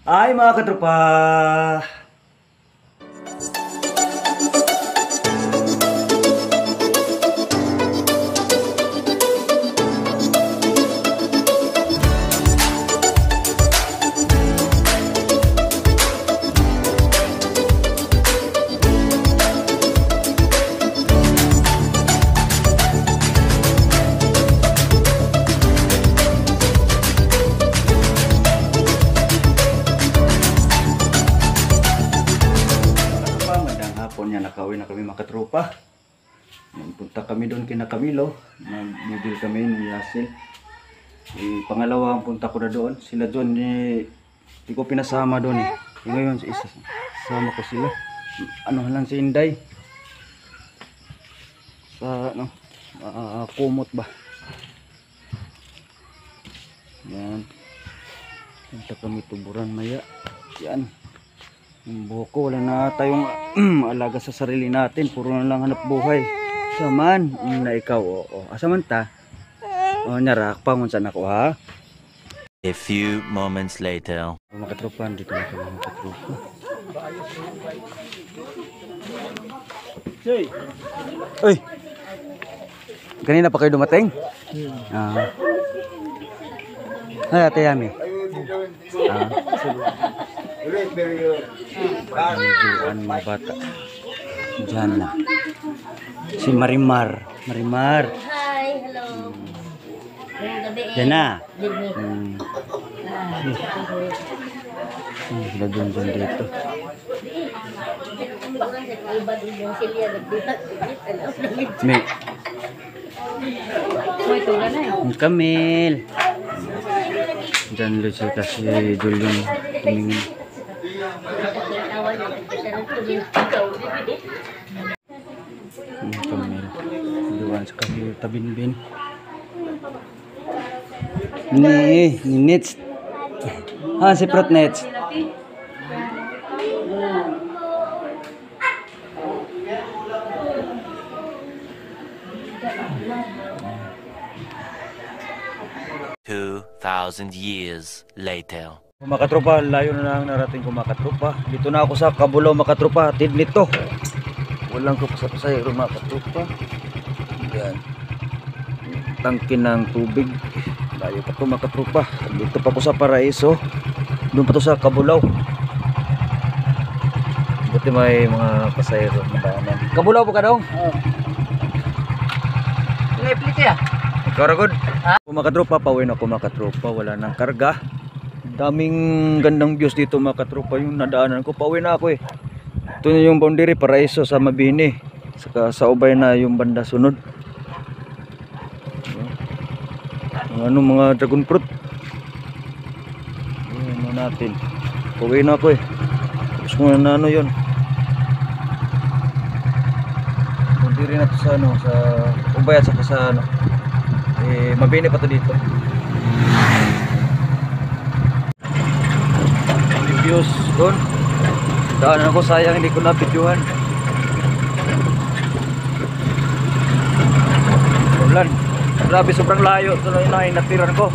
Ay mga katropa! Nakauwi na kami mga katropa. Punta kami doon kina Camilo. Nag-deal kami ni Yasil. Pangalawa ang punta ko na doon. Sila doon hindi ko pinasama doon eh. Ngayon isasama ko sila. Ano lang si Inday. Sa ano, kumot ba. Yan. Punta kami tuburan maya. Yan. Yung buhok ko, wala na tayong alaga sa sarili natin. Puro na lang hanap buhay. Saman, na ikaw, oo. Asaman ta? O, narak pa kung saan ako, ha? A few moments later. Mga katropa, dito na kami mga katropa. Uy! Kanina pa kayo dumating? Ay, Ate Yami. Medyoan mga bata. Diyan na. Si Marimar. Marimar. Hi, hello. Diyan na. Sila dun dito. Kamil. Diyan lusi kasi Julian tumingin. Kamil. Duwan sa kasi tabinbin. Ni Nets. Si Prot Nets. Thousand years later. Mga katropa, layo na lang narating ko mga katropa. Dito na ako sa Cabulao mga katropa. Hatid nito. Walang ko sa pasahero mga katropa. Yan. Tangke ng tubig. Layo pa ito mga katropa. Dito pa ako sa Paraiso. Doon pa ito sa Cabulao. Buti may mga pasahero na daanan. Cabulao po ka daw? Oo. Pinay-plite ya? Ikaw ragod? Mga katropa, pauwi na ako mga katropa. Wala nang karga. Daming gandang views dito mga katropa. Yung nadaanan ko, pauwi na ako eh. Ito na yung boundary Paraiso sa Mabini. Saka sa Ubay na yung banda sunod. Ano mga dragon fruit. Ano natin. Pauwi na ako eh. Tapos mo na ano yun. Boundary na to sa ano, sa Ubay at saka sa ano. Mabini pa to dito. Views doon. Daanan ko, sayang hindi ko na videohan. Ulan. Grabe, sobrang layo. Tuloy na inatiran ko.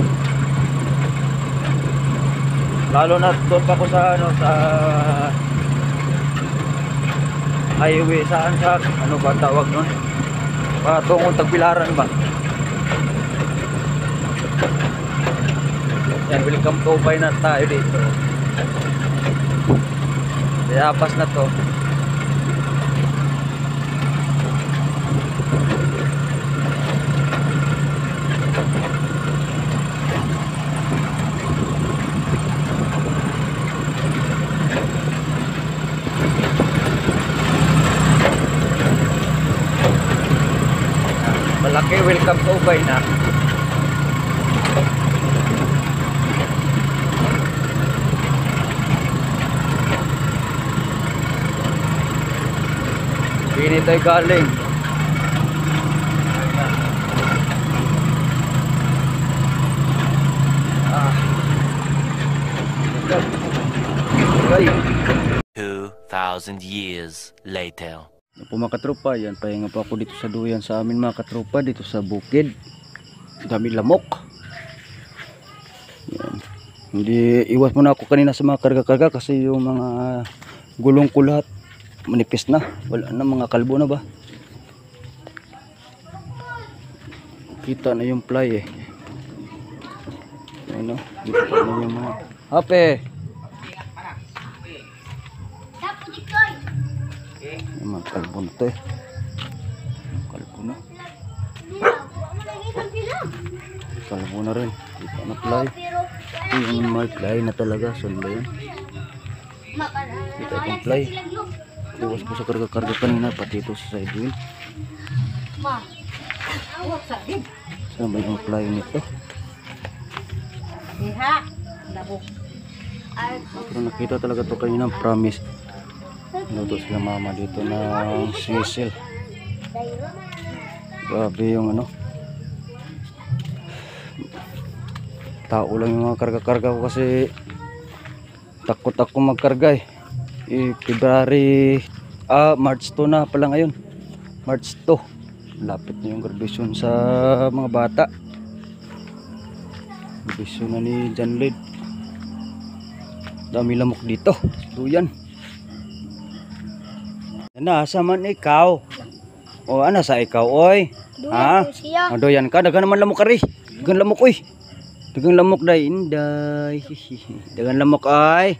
Lalo na doon pa ko sa ano, sa highway, saan sa ano ba tawag nun? Patungong Tagbilaran ba? Yan, welcome to Ubay na tayo dito. Kaya pas na to. Malaki, welcome to Ubay na. Ini tayo galing. Okay. 2,000 years later. Po mga katropa, yan, pahinga po ako dito sa duyan sa amin mga katropa, dito sa bukid. Dami lamok. Yan. Hindi, iwas muna ako kanina sa mga karga-karga kasi yung mga gulong ko lahat manipis na. Wala na, mga kalbo na ba? Kita na yung ply eh. Ayun o, kita na yung mga hape. Yung mga kalbo na to eh. Kalbo na. Kalbo na rin. Kita na ply. Yung may ply na talaga. Saan ba yun? Kita itong ply. Iwas ko sa karga-karga kanina. Pati ito sa side wheel. Saan ba yung ply nito? Pero nakita talaga to kanina. Promise. Luto sila mama dito ng sisil. Grabe yung ano. Tao lang yung mga karga-karga ko kasi takot ako magkarga eh. March 2 na pala ngayon. March 2. Lapit na yung graduation sa mga bata. Graduation na ni John Lloyd. Dami lamok dito. Duyan. Asa man ikaw? O ana sa ikaw oy? Ha? O doyan ka, daghan naman lamok kari. Daghan lamok oy. Dagang lamok day, inday. Dagang lamok ay.